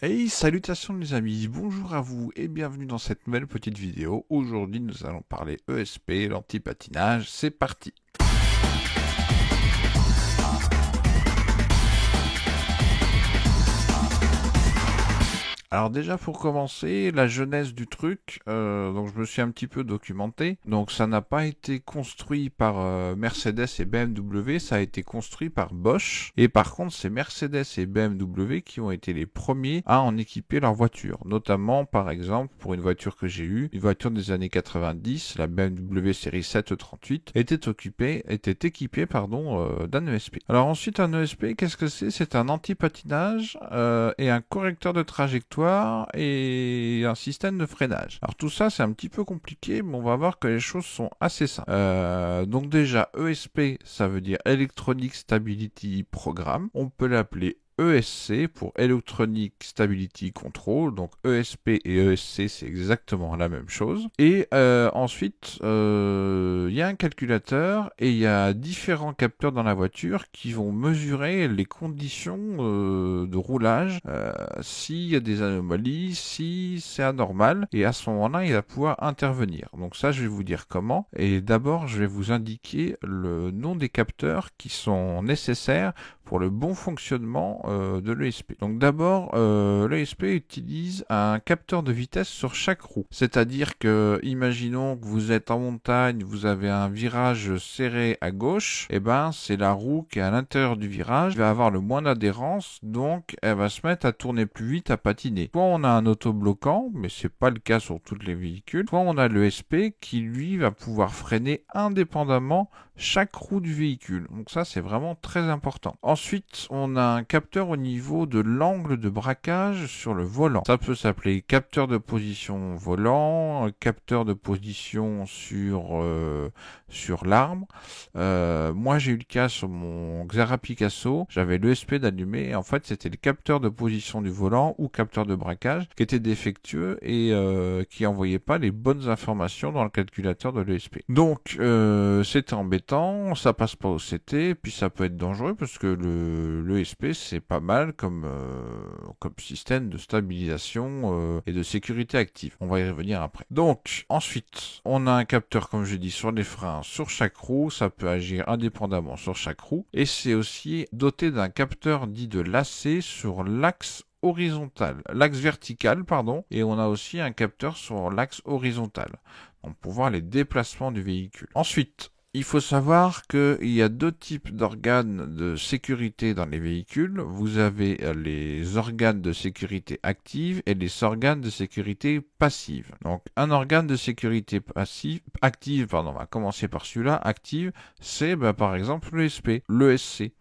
Hey, salutations les amis, bonjour à vous et bienvenue dans cette nouvelle petite vidéo. Aujourd'hui nous allons parler ESP, l'anti-patinage, c'est parti. Alors déjà pour commencer, la genèse du truc, donc je me suis un petit peu documenté. Donc ça n'a pas été construit par Mercedes et BMW, ça a été construit par Bosch. Et par contre c'est Mercedes et BMW qui ont été les premiers à en équiper leur voiture. Notamment par exemple pour une voiture que j'ai eue, une voiture des années 90, la BMW série 738, était équipée d'un ESP. Alors ensuite un ESP, qu'est-ce que c'est? C'est un anti-patinage et un correcteur de trajectoire et un système de freinage. Alors tout ça c'est un petit peu compliqué, mais on va voir que les choses sont assez simples. Donc déjà ESP, ça veut dire Electronic Stability Program. On peut l'appeler ESC pour Electronic Stability Control, donc ESP et ESC c'est exactement la même chose. Et ensuite, il y a un calculateur et il y a différents capteurs dans la voiture qui vont mesurer les conditions de roulage, s'il y a des anomalies, si c'est anormal, et à ce moment-là, il va pouvoir intervenir. Donc ça, je vais vous dire comment. Et d'abord, je vais vous indiquer le nom des capteurs qui sont nécessaires pour le bon fonctionnement de l'ESP. Donc d'abord, l'ESP utilise un capteur de vitesse sur chaque roue. C'est-à-dire que, imaginons que vous êtes en montagne, vous avez un virage serré à gauche, et ben c'est la roue qui est à l'intérieur du virage qui va avoir le moins d'adhérence, donc elle va se mettre à tourner plus vite, à patiner. Soit on a un autobloquant, mais c'est pas le cas sur tous les véhicules, soit on a l'ESP qui lui va pouvoir freiner indépendamment chaque roue du véhicule. Donc ça c'est vraiment très important. Ensuite, on a un capteur au niveau de l'angle de braquage sur le volant. Ça peut s'appeler capteur de position volant, capteur de position sur l'arbre. Moi, j'ai eu le cas sur mon Xara Picasso. J'avais l'ESP d'allumé. En fait, c'était le capteur de position du volant ou capteur de braquage qui était défectueux et qui envoyait pas les bonnes informations dans le calculateur de l'ESP. Donc, c'était embêtant. Ça passe pas au CT, puis ça peut être dangereux parce que l'ESP c'est pas mal comme système de stabilisation et de sécurité active. On va y revenir après. Donc ensuite, on a un capteur comme je dis sur les freins sur chaque roue, ça peut agir indépendamment sur chaque roue et c'est aussi doté d'un capteur dit de lacet sur l'axe vertical, et on a aussi un capteur sur l'axe horizontal, donc pour voir les déplacements du véhicule. Ensuite, il faut savoir qu'il y a deux types d'organes de sécurité dans les véhicules. Vous avez les organes de sécurité active et les organes de sécurité passive. Donc, un organe de sécurité active, on va commencer par celui-là, active, c'est par exemple l'ESC.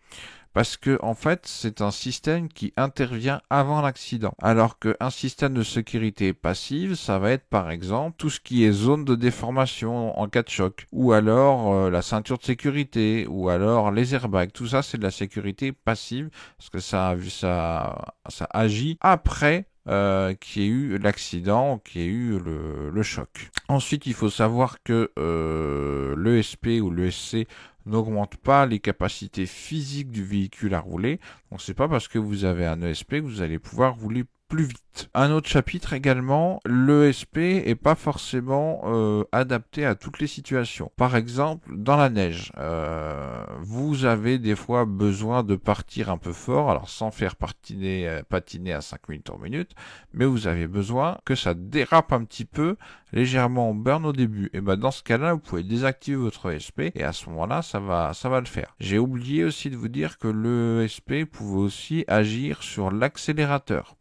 Parce que en fait, c'est un système qui intervient avant l'accident. Alors qu'un système de sécurité passive, ça va être par exemple tout ce qui est zone de déformation en cas de choc, ou alors la ceinture de sécurité, ou alors les airbags. Tout ça, c'est de la sécurité passive, parce que ça agit après qui ait eu l'accident, qui ait eu le choc. Ensuite, il faut savoir que l'ESP ou l'ESC n'augmente pas les capacités physiques du véhicule à rouler. Donc c'est pas parce que vous avez un ESP que vous allez pouvoir rouler plus vite. Un autre chapitre également, l'ESP est pas forcément adapté à toutes les situations. Par exemple, dans la neige, vous avez des fois besoin de partir un peu fort, alors sans faire patiner à 5 minutes en minute, mais vous avez besoin que ça dérape un petit peu, légèrement en burn au début. Et dans ce cas-là, vous pouvez désactiver votre ESP et à ce moment-là, ça va le faire. J'ai oublié aussi de vous dire que l'ESP pouvait aussi agir sur l'accélérateur.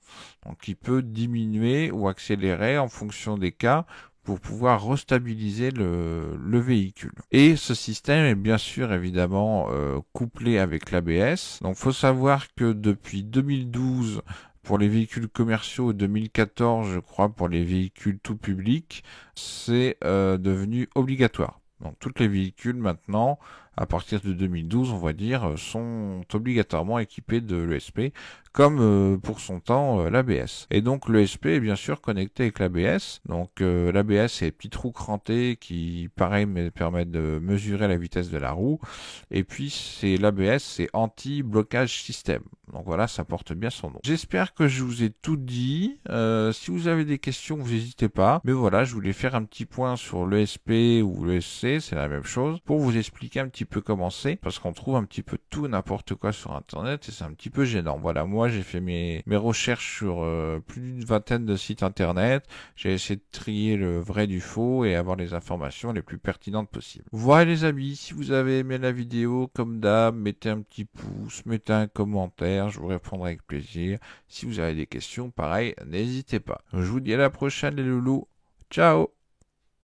Donc il peut diminuer ou accélérer en fonction des cas pour pouvoir restabiliser le véhicule. Et ce système est bien sûr évidemment couplé avec l'ABS. Donc il faut savoir que depuis 2012 pour les véhicules commerciaux, 2014 je crois pour les véhicules tout public, c'est devenu obligatoire. Donc tous les véhicules maintenant à partir de 2012, on va dire, sont obligatoirement équipés de l'ESP, comme pour son temps l'ABS. Et donc l'ESP est bien sûr connecté avec l'ABS. Donc l'ABS c'est les petits trous crantés qui, pareil, permettent de mesurer la vitesse de la roue. Et puis c'est l'ABS, c'est anti-blocage système. Donc voilà, ça porte bien son nom. J'espère que je vous ai tout dit. Si vous avez des questions, vous n'hésitez pas. Mais voilà, je voulais faire un petit point sur l'ESP ou l'ESC, c'est la même chose, pour vous expliquer un petit peu comment c'est, parce qu'on trouve un petit peu tout et n'importe quoi sur Internet et c'est un petit peu gênant. Voilà, moi j'ai fait mes recherches sur plus d'une vingtaine de sites Internet. J'ai essayé de trier le vrai du faux et avoir les informations les plus pertinentes possibles. Voilà les amis, si vous avez aimé la vidéo, comme d'hab, mettez un petit pouce, mettez un commentaire, je vous répondrai avec plaisir. Si vous avez des questions, pareil, n'hésitez pas. Je vous dis à la prochaine les loulous. Ciao!